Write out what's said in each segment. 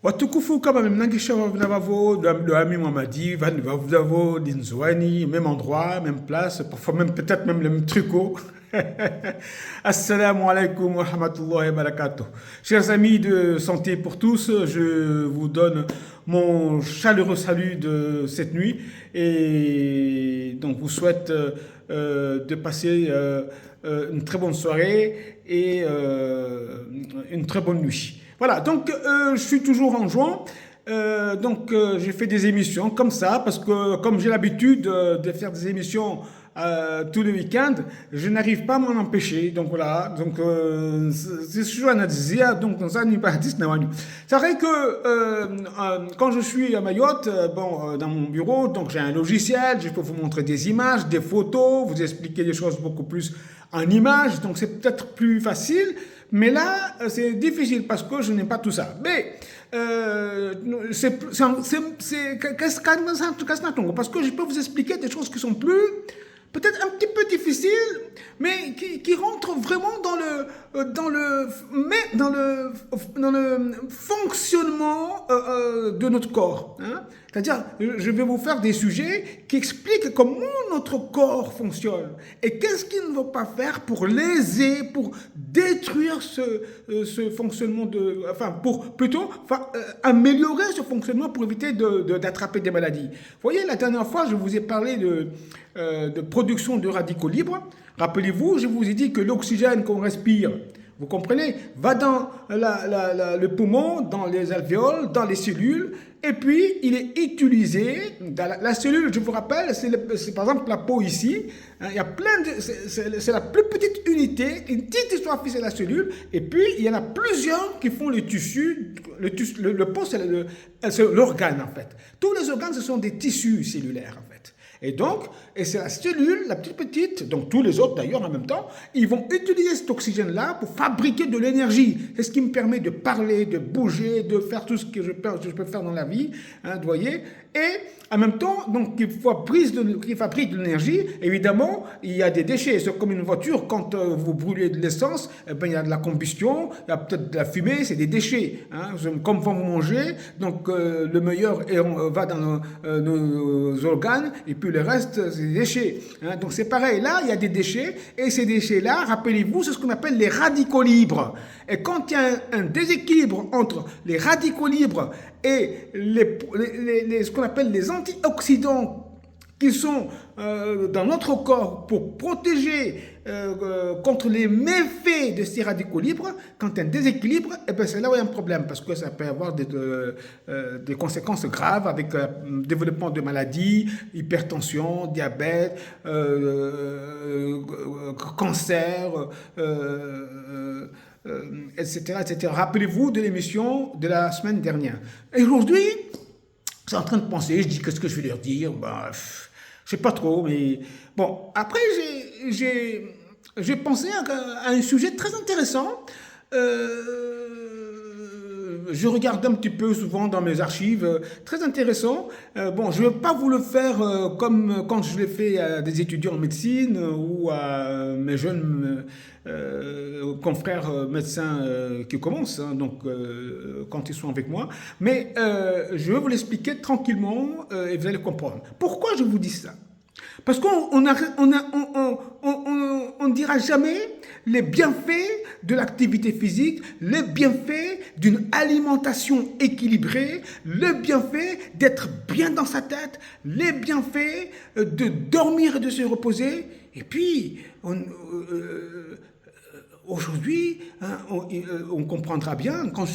Watukufu kama mnangisha vavo de Ami Mamadi, vavo d'Inzouani, même endroit, même place, parfois même peut-être même le même tricot. Assalamu alaikum wa rahmatullahi wa barakatuh. Chers amis de Santé pour tous, je vous donne mon chaleureux salut de cette nuit et donc vous souhaite de passer une très bonne soirée et une très bonne nuit. Voilà, donc je suis toujours en juin. J'ai fait des émissions comme ça parce que comme j'ai l'habitude de faire des émissions tous les week-ends, je n'arrive pas à m'en empêcher. Donc voilà, donc c'est vrai que quand je suis à Mayotte, dans mon bureau, donc j'ai un logiciel, je peux vous montrer des images, des photos, vous expliquer des choses beaucoup plus en images, donc c'est peut-être plus facile. Mais là, c'est difficile parce que je n'ai pas tout ça. Mais parce que je peux vous expliquer des choses qui sont plus, peut-être un petit peu difficiles, mais qui rentrent vraiment dans le fonctionnement de notre corps. Hein. C'est-à-dire, je vais vous faire des sujets qui expliquent comment notre corps fonctionne et qu'est-ce qu'il ne faut pas faire pour léser, pour détruire ce fonctionnement pour plutôt améliorer ce fonctionnement pour éviter d'attraper des maladies. Vous voyez, la dernière fois, je vous ai parlé de production de radicaux libres. Rappelez-vous, je vous ai dit que l'oxygène qu'on respire, vous comprenez, va dans le poumon, dans les alvéoles, dans les cellules, et puis il est utilisé dans la cellule, je vous rappelle, c'est par exemple la peau ici, hein, il y a c'est la plus petite unité, une petite histoire c'est la cellule, et puis il y en a plusieurs qui font le tissu, le peau c'est l'organe en fait. Tous les organes ce sont des tissus cellulaires en fait. Et c'est la cellule, la petite, donc tous les autres d'ailleurs en même temps, ils vont utiliser cet oxygène-là pour fabriquer de l'énergie. C'est ce qui me permet de parler, de bouger, de faire tout ce que je peux faire dans la vie, hein, vous voyez. Et en même temps, donc, qui fabrique de l'énergie, évidemment, il y a des déchets. C'est comme une voiture, quand vous brûlez de l'essence, il y a de la combustion, il y a peut-être de la fumée, c'est des déchets. Hein, comme quand vous mangez, donc le meilleur va dans nos organes, et puis le reste, c'est des déchets. Hein, donc c'est pareil, là, il y a des déchets, et ces déchets-là, rappelez-vous, c'est ce qu'on appelle les radicaux libres. Et quand il y a un déséquilibre entre les radicaux libres et ce qu'on appelle les antioxydants qui sont dans notre corps pour protéger contre les méfaits de ces radicaux libres, quand il y a un déséquilibre, c'est là où il y a un problème, parce que ça peut avoir des conséquences graves avec le développement de maladies, hypertension, diabète, cancer, etc., etc. Rappelez-vous de l'émission de la semaine dernière. Et aujourd'hui, je suis en train de penser, je dis qu'est-ce que je vais leur dire, je sais pas trop, mais bon, après j'ai pensé à un sujet très intéressant. Je regarde un petit peu souvent dans mes archives, très intéressant. Je ne vais pas vous le faire comme quand je l'ai fait à des étudiants en médecine ou à mes jeunes confrères médecins qui commencent, hein, quand ils sont avec moi. Mais je vais vous l'expliquer tranquillement et vous allez comprendre. Pourquoi je vous dis ça ? Parce qu'on ne dira jamais les bienfaits de l'activité physique, les bienfaits d'une alimentation équilibrée, les bienfaits d'être bien dans sa tête, les bienfaits de dormir et de se reposer. Et puis, aujourd'hui, hein, on comprendra bien, quand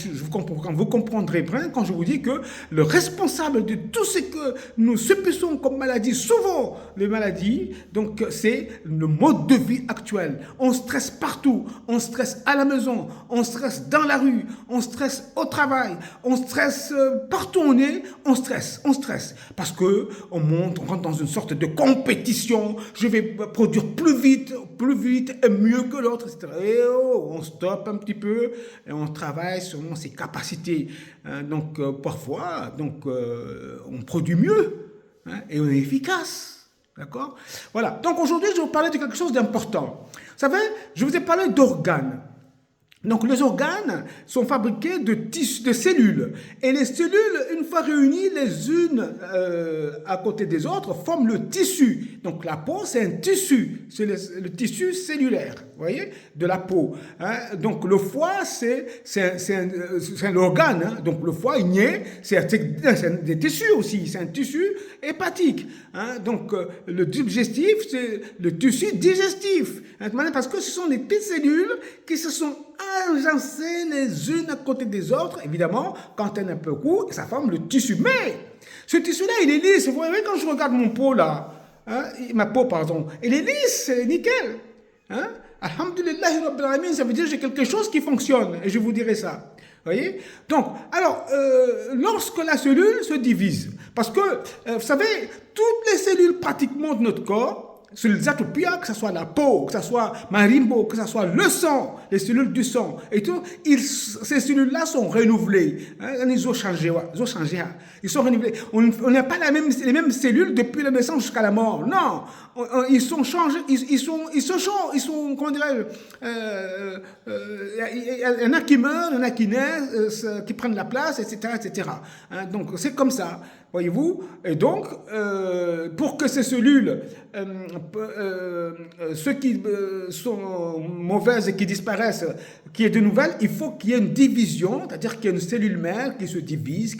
vous comprendrez bien, quand je vous dis que le responsable de tout ce que nous subissons comme maladie, souvent les maladies, donc c'est le mode de vie actuel. On stresse partout, on stresse à la maison, on stresse dans la rue, on stresse au travail, on stresse partout où on est, on stresse. Parce que on rentre dans une sorte de compétition, je vais produire plus vite et mieux que l'autre, etc. On stoppe un petit peu et on travaille sur ses capacités. Parfois, on produit mieux, hein, et on est efficace. D'accord ? Voilà. Donc aujourd'hui, je vais vous parler de quelque chose d'important. Vous savez, je vous ai parlé d'organes. Donc, les organes sont fabriqués de tissus, de cellules. Et les cellules, une fois réunies les unes à côté des autres, forment le tissu. Donc, la peau, c'est un tissu. C'est le tissu cellulaire, vous voyez, de la peau. Hein. Donc, le foie, c'est un organe. Hein. Donc, le foie, c'est des tissus aussi. C'est un tissu hépatique. Hein. Donc, le digestif, c'est le tissu digestif. Hein. Parce que ce sont des petites cellules qui se sont agencées les unes à côté des autres. Évidemment, quand elle est un peu court, ça forme le tissu. Mais ce tissu-là, il est lisse. Vous voyez, quand je regarde mon peau là, hein, ma peau, pardon, elle est lisse, c'est nickel. Hein? Alhamdulillah, Rabbil Alamin, ça veut dire que j'ai quelque chose qui fonctionne. Et je vous dirai ça. Vous voyez? Donc, alors, lorsque la cellule se divise, parce que, vous savez, toutes les cellules pratiquement de notre corps, sur les atopia, que ce soit la peau, que ce soit marimbo, que ce soit le sang, les cellules du sang, et tout, ces cellules-là sont renouvelées. Hein, ils ont changé. Ils sont renouvelés. On n'a pas les mêmes cellules depuis la naissance jusqu'à la mort. Non. Ils sont changés. Ils sont, comment dirais-je, il y en a qui meurent, il y en a qui naissent, qui prennent la place, etc., etc. Hein, donc, c'est comme ça. Voyez-vous? Et donc, pour que ces cellules, ceux qui sont mauvaises et qui disparaissent, qu'il y ait de nouvelles, il faut qu'il y ait une division, c'est-à-dire qu'il y ait une cellule mère qui se divise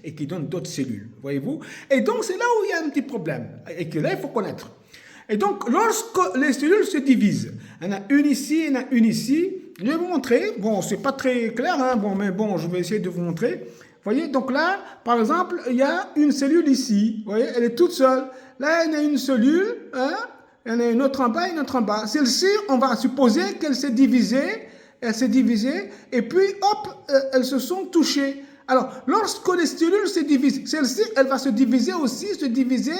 et qui donne d'autres cellules. Voyez-vous? Et donc, c'est là où il y a un petit problème, et que là, il faut connaître. Et donc, lorsque les cellules se divisent, il y en a une ici, il y en a une ici, je vais vous montrer. Bon, c'est pas très clair, hein, bon, mais bon, je vais essayer de vous montrer. Vous voyez, donc là, par exemple, il y a une cellule ici. Vous voyez, elle est toute seule. Là, il y a une cellule, hein, il y en a une autre en bas, une autre en bas. Celle-ci, on va supposer qu'elle s'est divisée, et puis, hop, elles se sont touchées. Alors, lorsque les cellules se divisent, celle-ci, elle va se diviser aussi, se diviser,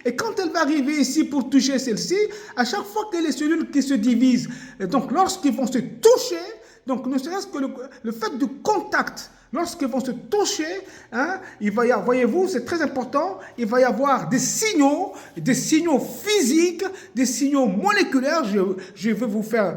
et quand elle va arriver ici pour toucher celle-ci, à chaque fois que les cellules qui se divisent, donc lorsqu'ils vont se toucher, donc ne serait-ce que le fait du contact, lorsqu'ils vont se toucher, hein, il va y avoir, voyez-vous, c'est très important, il va y avoir des signaux physiques, des signaux moléculaires. Je vais vous faire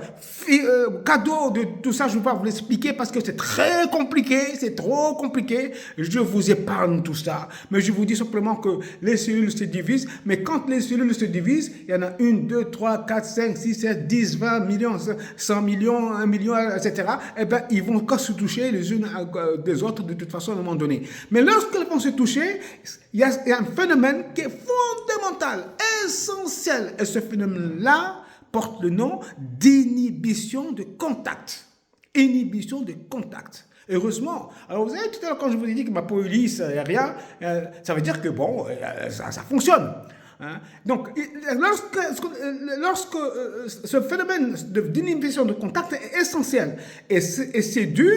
cadeau de tout ça, je ne vais pas vous l'expliquer parce que c'est très compliqué, c'est trop compliqué. Je vous épargne tout ça, mais je vous dis simplement que les cellules se divisent, mais quand les cellules se divisent, il y en a 1, 2, 3, 4, 5, 6, 7, 10, 20 millions, 100 millions, 1 million, etc. Eh bien, ils vont quand se toucher les unes des autres de toute façon à un moment donné. Mais lorsqu'elles vont se toucher, il y a un phénomène qui est fondamental, essentiel. Et ce phénomène-là porte le nom d'inhibition de contact. Inhibition de contact. Heureusement. Alors vous savez, tout à l'heure quand je vous ai dit que ma peau est lisse, il n'y a rien, ça veut dire que bon, ça fonctionne. Hein? Donc, lorsque ce phénomène d'inhibition de contact est essentiel, et c'est dû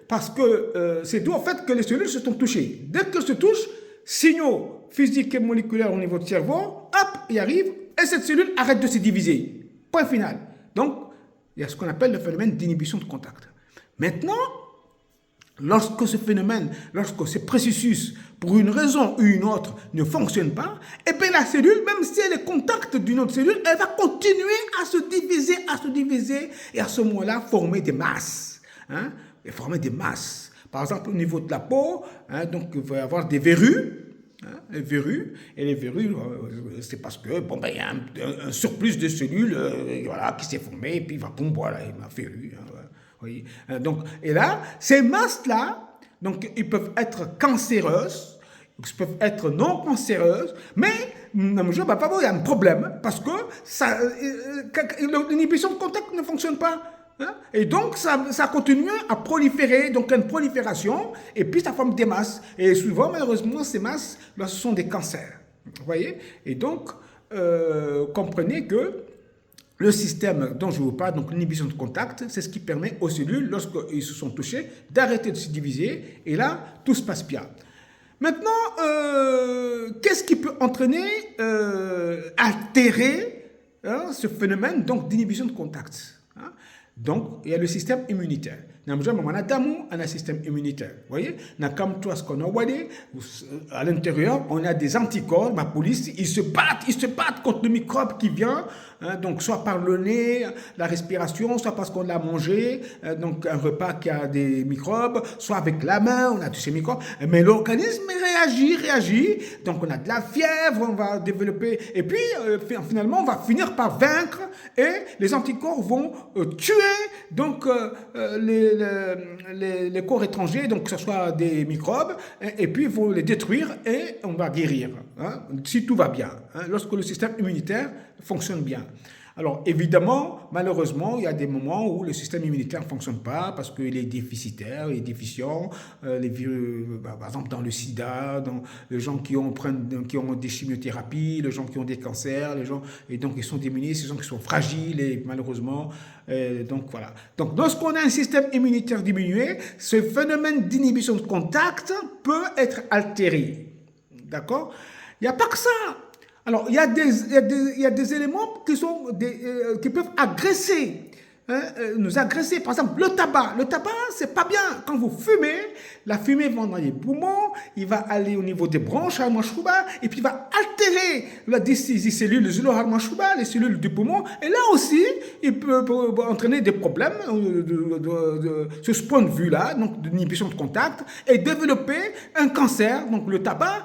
parce que c'est dû au fait que les cellules se sont touchées. Dès qu'elles se touchent, signaux physiques et moléculaires au niveau du cerveau, hop, il arrive, et cette cellule arrête de se diviser. Point final. Donc, il y a ce qu'on appelle le phénomène d'inhibition de contact. Maintenant, lorsque ce phénomène, lorsque ce processus, pour une raison ou une autre, ne fonctionne pas, et bien la cellule, même si elle est contact d'une autre cellule, elle va continuer à se diviser, et à ce moment-là, former des masses. Hein, et former des masses. Par exemple, au niveau de la peau, hein, donc il va y avoir des verrues. Hein, les verrues, c'est parce que bon, ben, il y a un surplus de cellules voilà, qui s'est formé, et puis boum, voilà, il m'a verrue. Hein, oui. Donc, et là, ces masses-là, donc, ils peuvent être cancéreuses, ils peuvent être non cancéreuses, mais il y a un problème, parce que l'inhibition de contact ne fonctionne pas. Hein? Et donc, ça continue à proliférer, donc une prolifération, et puis ça forme des masses. Et souvent, malheureusement, ces masses, là, ce sont des cancers. Vous voyez? Et donc, comprenez que le système dont je vous parle, donc l'inhibition de contact, c'est ce qui permet aux cellules, lorsqu'ils se sont touchés, d'arrêter de se diviser, et là, tout se passe bien. Maintenant, qu'est-ce qui peut entraîner, altérer ce phénomène d'inhibition de contact? Hein? Donc, il y a le système immunitaire. On a un système immunitaire. Vous voyez, comme toi, ce qu'on a à l'intérieur, on a des anticorps. Ma police, ils se battent contre le microbe qui vient. Donc, soit par le nez, la respiration, soit parce qu'on l'a mangé, donc un repas qui a des microbes, soit avec la main, on a tous ces microbes. Mais l'organisme réagit. Donc, on a de la fièvre, on va développer. Et puis, finalement, on va finir par vaincre et les anticorps vont tuer donc, les corps étrangers, donc que ce soit des microbes, et puis il faut les détruire et on va guérir, si tout va bien, lorsque le système immunitaire fonctionne bien. Alors évidemment, malheureusement, il y a des moments où le système immunitaire ne fonctionne pas parce qu'il est déficitaire, il est déficient. Les virus, par exemple dans le sida, dans les gens qui ont des chimiothérapies, les gens qui ont des cancers, les gens et donc ils sont démunis, ces gens qui sont fragiles et malheureusement, donc voilà. Donc lorsqu'on a un système immunitaire diminué, ce phénomène d'inhibition de contact peut être altéré. D'accord? Il n'y a pas que ça. Alors, il y a des éléments qui peuvent agresser, nous agresser. Par exemple, le tabac. Le tabac, c'est pas bien. Quand vous fumez, la fumée va dans les poumons, il va aller au niveau des bronches, et puis il va altérer les cellules, les cellules du poumon. Et là aussi, il peut entraîner des problèmes sur ce point de vue-là, donc d'inhibition de contact, et développer un cancer. Donc le tabac,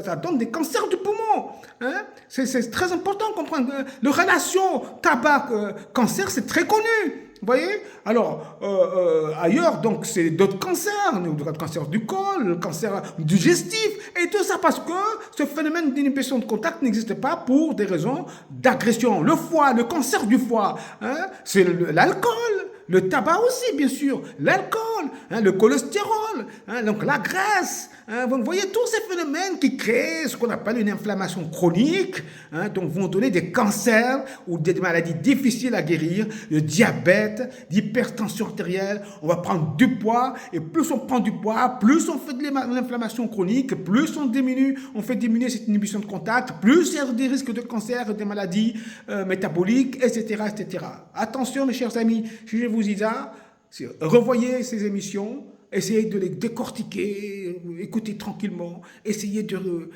ça donne des cancers du poumon. C'est très important de comprendre. La relation tabac-cancer, c'est très connu. Vous voyez? Alors, ailleurs, donc, c'est d'autres cancers, le cancer du col, le cancer digestif, et tout ça parce que ce phénomène d'inhibition de contact n'existe pas pour des raisons d'agression. Le foie, le cancer du foie, c'est l'alcool. Le tabac aussi, bien sûr, l'alcool, le cholestérol, donc la graisse. Vous voyez tous ces phénomènes qui créent ce qu'on appelle une inflammation chronique, donc vont donner des cancers ou des maladies difficiles à guérir, le diabète, l'hypertension artérielle. On va prendre du poids et plus on prend du poids, plus on fait de l'inflammation chronique, plus on fait diminuer cette inhibition de contact, plus il y a des risques de cancer, des maladies métaboliques, etc., etc. Attention mes chers amis, si je vous dis ça, revoyez ces émissions. Essayez de les décortiquer, écoutez tranquillement, essayez de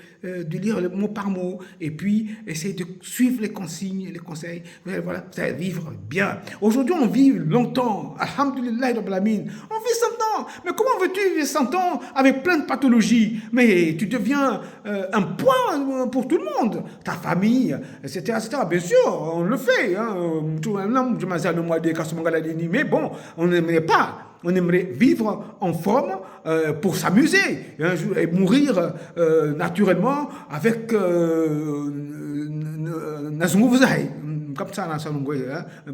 lire le mot par mot, et puis essayez de suivre les consignes, les conseils. Voilà, vous allez vivre bien. Aujourd'hui, on vit longtemps. Alhamdulillah, Rabbil Alamin. On vit 100 ans. Mais comment veux-tu vivre 100 ans avec plein de pathologies? Mais tu deviens un poids pour tout le monde. Ta famille, etc., etc. Bien sûr, on le fait. Mais bon, on n'aimerait pas. On aimerait vivre en forme pour s'amuser et mourir naturellement avec comme ça,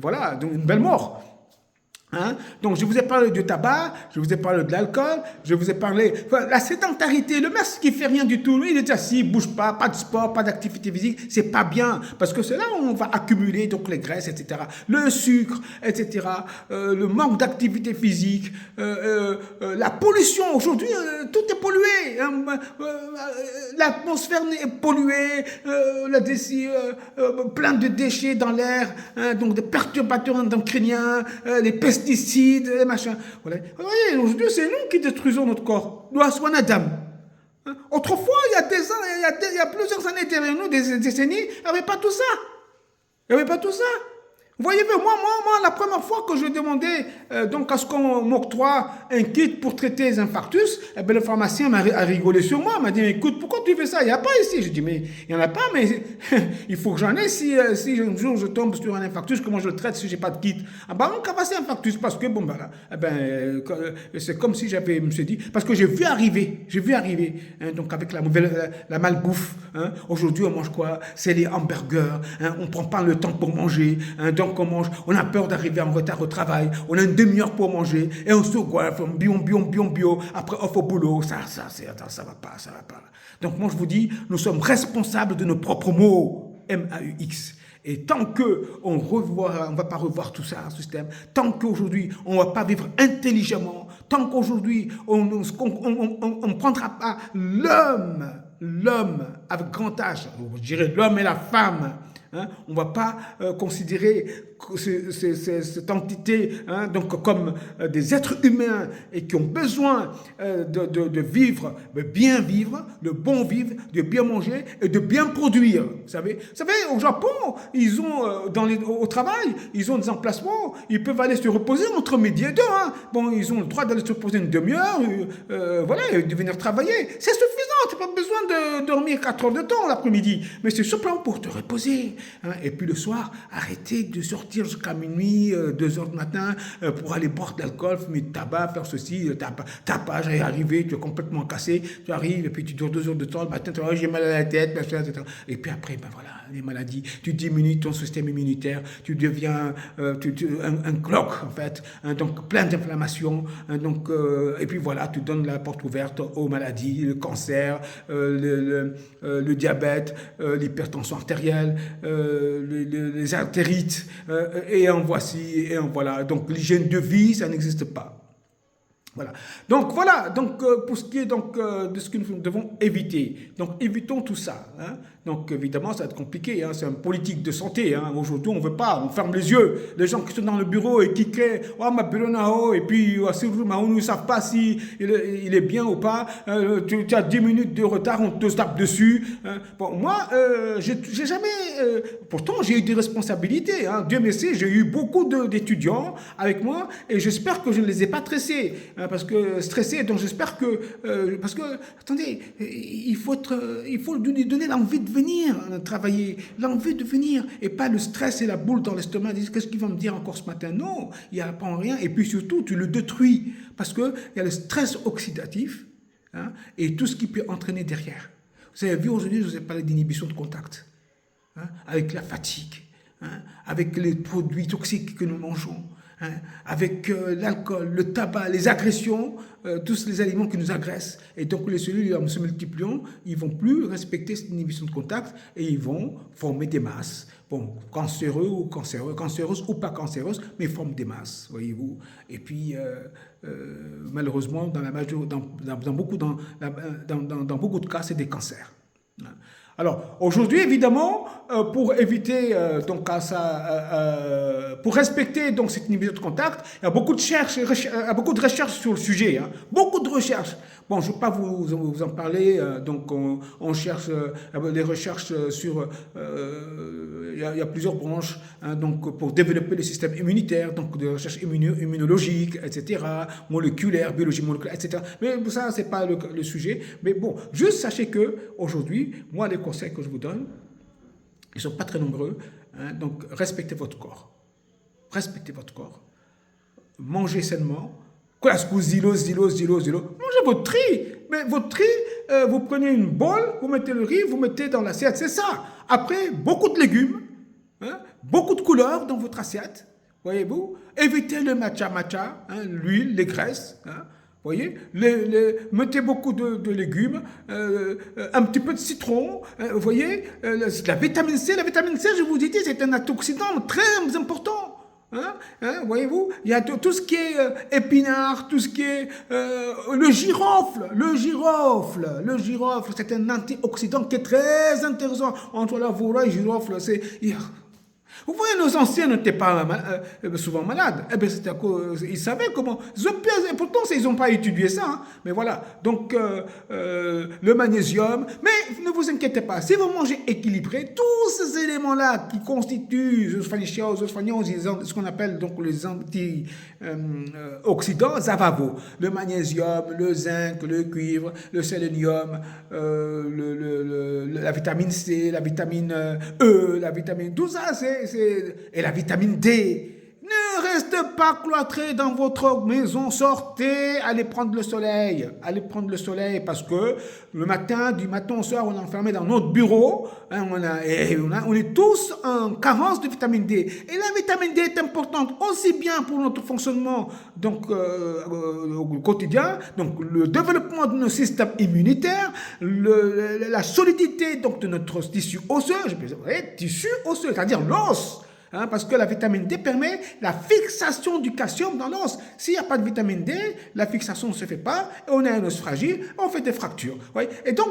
voilà, donc une belle mort. Donc je vous ai parlé du tabac, je vous ai parlé de l'alcool, je vous ai parlé la sédentarité, le mec qui fait rien du tout, lui il est assis, il bouge pas de sport, pas d'activité physique, c'est pas bien parce que c'est là où on va accumuler donc les graisses, etc. Le sucre, etc. Le manque d'activité physique, la pollution. Aujourd'hui tout est pollué, l'atmosphère est polluée, plein de déchets dans l'air, donc des perturbateurs endocriniens, les pesticides, les machins. Voilà. Vous voyez, aujourd'hui, c'est nous qui détruisons notre corps. Nous, Aswan Adam. Autrefois, il y a plusieurs années derrière nous, des décennies, il n'y avait pas tout ça. Il n'y avait pas tout ça. Vous voyez, moi, la première fois que je demandais donc à ce qu'on m'octroie un kit pour traiter les infarctus, le pharmacien a rigolé sur moi, m'a dit, écoute, pourquoi tu fais ça? Il n'y a pas ici. Je dis, mais il n'y en a pas, mais il faut que j'en ai. Si un jour je tombe sur un infarctus, comment je le traite si je n'ai pas de kit? Ah ben, on va passer un infarctus parce que, bon, voilà, c'est comme si je me suis dit, parce que j'ai vu arriver, donc avec la malbouffe. Aujourd'hui, on mange quoi? C'est les hamburgers, on ne prend pas le temps pour manger, donc on mange, on a peur d'arriver en retard au travail, on a une demi-heure pour manger, et on se goiffe, bio, après off au boulot, ça va pas. Donc moi je vous dis, nous sommes responsables de nos propres maux, MAUX. Et tant qu'on ne va pas revoir tout ça, un système, tant qu'aujourd'hui on ne va pas vivre intelligemment, tant qu'aujourd'hui on ne prendra pas l'homme avec grand H, je dirais l'homme et la femme, on ne va pas considérer cette entité, hein, donc comme des êtres humains et qui ont besoin de vivre, de bien vivre, de bon vivre, de bien manger et de bien produire. Vous savez, au Japon, ils ont au travail, ils ont des emplacements, ils peuvent aller se reposer entre midi et deux. Hein. Bon, ils ont le droit d'aller se reposer une demi-heure, voilà, et de venir travailler. C'est suffisant, tu n'as pas besoin de dormir 4 heures de temps l'après-midi, mais c'est simplement pour te reposer. Hein. Et puis le soir, arrêtez de sortir jusqu'à minuit, 2 heures du matin, pour aller boire de l'alcool, fumer du tabac, faire ceci, tapage, arriver, tu es complètement cassé, tu arrives et puis tu dors 2 heures de temps, le matin, tu dis, j'ai mal à la tête, etc. Et puis après, ben voilà, les maladies, tu diminues ton système immunitaire, tu deviens un cloque, en fait, hein, donc plein d'inflammations, hein, donc, et puis voilà, tu donnes la porte ouverte aux maladies, le cancer, le diabète, l'hypertension artérielle, les artérites, et en voici, et en voilà. Donc l'hygiène de vie, ça n'existe pas. Voilà. Donc pour ce qui est de ce que nous devons éviter. Donc évitons tout ça. Hein. Donc évidemment, ça va être compliqué. Hein. C'est une politique de santé. Hein. Aujourd'hui, on ne veut pas. On ferme les yeux. Les gens qui sont dans le bureau et qui créent « Oh, ma bureau, et puis on ne savent pas si il est bien ou pas. Tu as 10 minutes de retard, on te tape dessus. Hein. » Bon, moi, j'ai jamais... pourtant, j'ai eu des responsabilités. Hein. Dieu merci, j'ai eu beaucoup d'étudiants avec moi et j'espère que je ne les ai pas stressés. Hein, parce que stressés, donc j'espère que... parce que, attendez, il faut lui donner l'envie de venir travailler, l'envie de venir, et pas le stress et la boule dans l'estomac, qu'est-ce qu'il va me dire encore ce matin? Non, il n'y a pas rien, et puis surtout, tu le détruis, parce qu'il y a le stress oxydatif, hein, et tout ce qui peut entraîner derrière. Vous avez vu aujourd'hui, je vous ai parlé d'inhibition de contact, hein, avec la fatigue, hein, avec les produits toxiques que nous mangeons, hein, avec l'alcool, le tabac, les agressions, tous les aliments qui nous agressent. Et donc les cellules, en se multipliant, ils ne vont plus respecter cette inhibition de contact et ils vont former des masses. Bon, cancéreuses ou pas cancéreuses, mais ils forment des masses, voyez-vous. Et puis, malheureusement, dans beaucoup de cas, c'est des cancers. Alors, aujourd'hui, évidemment, pour éviter, pour respecter donc, cette inhibition de contact, il y a beaucoup de recherches sur le sujet. Hein, beaucoup de recherches. Bon, je ne vais pas vous en parler. Donc, on cherche des recherches sur... il y a plusieurs branches hein, donc, pour développer le système immunitaire, donc des recherches immunologiques, etc., moléculaires, biologie moléculaire, etc. Mais ça, ce n'est pas le sujet. Mais bon, juste sachez qu'aujourd'hui, moi, les conseils que je vous donne, ils ne sont pas très nombreux. Hein, donc, respectez votre corps. Respectez votre corps. Mangez sainement. Mangez votre riz. Mais votre riz, vous prenez une bolle, vous mettez le riz, vous mettez dans l'assiette. C'est ça. Après, beaucoup de légumes, hein, beaucoup de couleurs dans votre assiette. Voyez-vous. Évitez le matcha, hein, l'huile, les graisses. Hein. Voyez, mettez beaucoup de légumes, un petit peu de citron, voyez, la vitamine C. La vitamine C, je vous dis, c'est un antioxydant très important. Hein, voyez-vous, il y a tout ce qui est épinard, tout ce qui est le girofle, c'est un antioxydant qui est très intéressant. Entre la voie et le girofle, c'est... Vous voyez, nos anciens n'étaient pas souvent malades. Eh bien, c'était à cause, ils savaient comment. Pourtant, ils n'ont pas étudié ça. Hein. Mais voilà. Donc, le magnésium. Mais ne vous inquiétez pas. Si vous mangez équilibré, tous ces éléments-là qui constituent ce qu'on appelle donc les antioxydants, ça va vous. Le magnésium, le zinc, le cuivre, le sélénium, la vitamine C, la vitamine E, la vitamine... Tout ça, et la vitamine D. Ne restez pas cloîtrés dans votre maison, sortez, allez prendre le soleil. Allez prendre le soleil parce que du matin au soir, on est enfermé dans notre bureau. Hein, on est tous en carence de vitamine D. Et la vitamine D est importante aussi bien pour notre fonctionnement donc, au quotidien, donc le développement de nos systèmes immunitaires, la solidité donc, de notre tissu osseux, c'est-à-dire l'os. Hein, parce que la vitamine D permet la fixation du calcium dans l'os. S'il n'y a pas de vitamine D, la fixation ne se fait pas, et on a un os fragile, on fait des fractures. Oui. Et donc,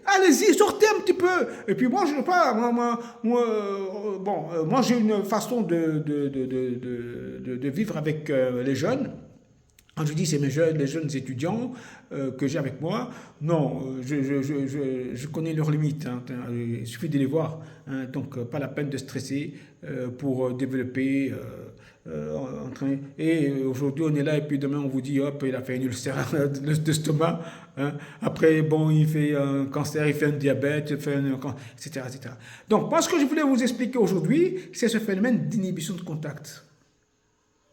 allez-y, sortez un petit peu. Et puis moi, je ne sais pas, moi j'ai une façon de vivre avec les jeunes. Quand je dis c'est les jeunes étudiants que j'ai avec moi, non, je connais leurs limites, hein, il suffit de les voir, hein, donc pas la peine de stresser pour développer, entraîner. Et aujourd'hui on est là et puis demain on vous dit hop, il a fait une ulcère d'estomac, hein, après bon il fait un cancer, il fait un diabète, il fait etc., etc. Donc moi ce que je voulais vous expliquer aujourd'hui, c'est ce phénomène d'inhibition de contact.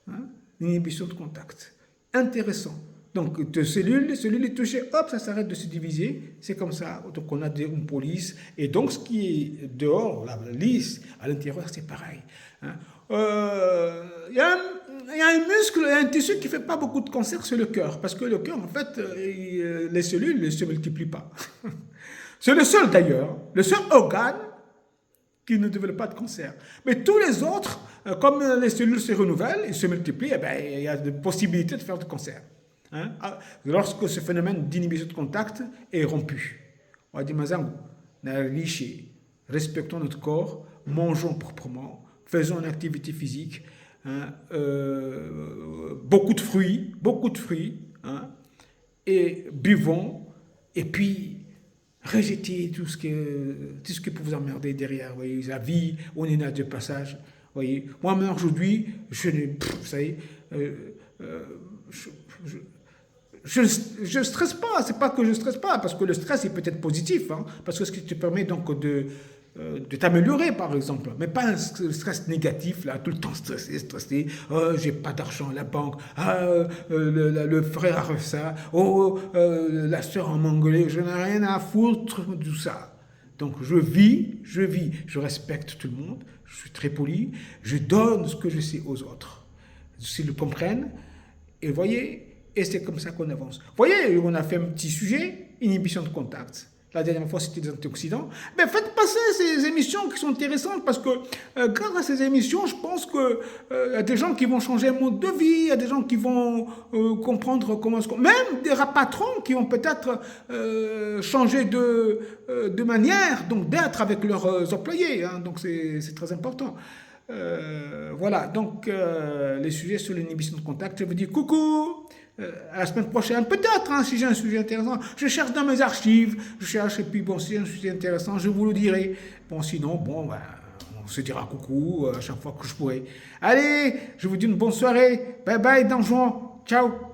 Hein, l'inhibition de contact. Intéressant. Donc, de cellules est touchée, hop, ça s'arrête de se diviser. C'est comme ça. Donc, on a une police. Et donc, ce qui est dehors, la lisse, à l'intérieur, c'est pareil. Hein. Il y a un muscle, il y a un tissu qui ne fait pas beaucoup de cancer, c'est le cœur. Parce que le cœur, en fait, les cellules ne se multiplient pas. C'est le seul, d'ailleurs, le seul organe qui ne développent pas de cancer. Mais tous les autres, comme les cellules se renouvellent, ils se multiplient, eh ben, il y a des possibilités de faire du cancer. Hein? Lorsque ce phénomène d'inhibition de contact est rompu. On va dire, respectons notre corps, mangeons proprement, faisons une activité physique, hein, beaucoup de fruits, hein, et buvons, et puis rejetez tout ce qui peut vous emmerder derrière. Vous voyez, la vie, on est là de passage. Vous voyez, moi-même aujourd'hui, je ne, vous savez, je stresse pas. C'est pas que je stresse pas, parce que le stress est peut-être positif, hein, parce que ce qui te permet donc de t'améliorer, par exemple, mais pas un stress négatif, là, tout le temps stressé, j'ai pas d'argent à la banque, le frère a fait ça, la soeur a m'engueulé, je n'ai rien à foutre de tout ça. Donc je vis, je respecte tout le monde, je suis très poli, je donne ce que je sais aux autres, s'ils le comprennent, et voyez, et c'est comme ça qu'on avance. Voyez, on a fait un petit sujet, inhibition de contact. La dernière fois, c'était des antioxydants. Mais faites passer ces émissions qui sont intéressantes parce que grâce à ces émissions, je pense qu'il y a des gens qui vont changer un mode de vie, il y a des gens qui vont comprendre comment même des patrons qui vont peut-être changer de manière, donc d'être avec leurs employés. Hein, donc c'est très important. Voilà, donc les sujets sur l'inhibition de contact, je vous dis coucou, à la semaine prochaine, peut-être, hein, si j'ai un sujet intéressant, je cherche dans mes archives, je cherche, et puis bon, si j'ai un sujet intéressant, je vous le dirai. Bon, sinon, bon, ben, on se dira coucou à chaque fois que je pourrai. Allez, je vous dis une bonne soirée, bye bye, Donjon, ciao.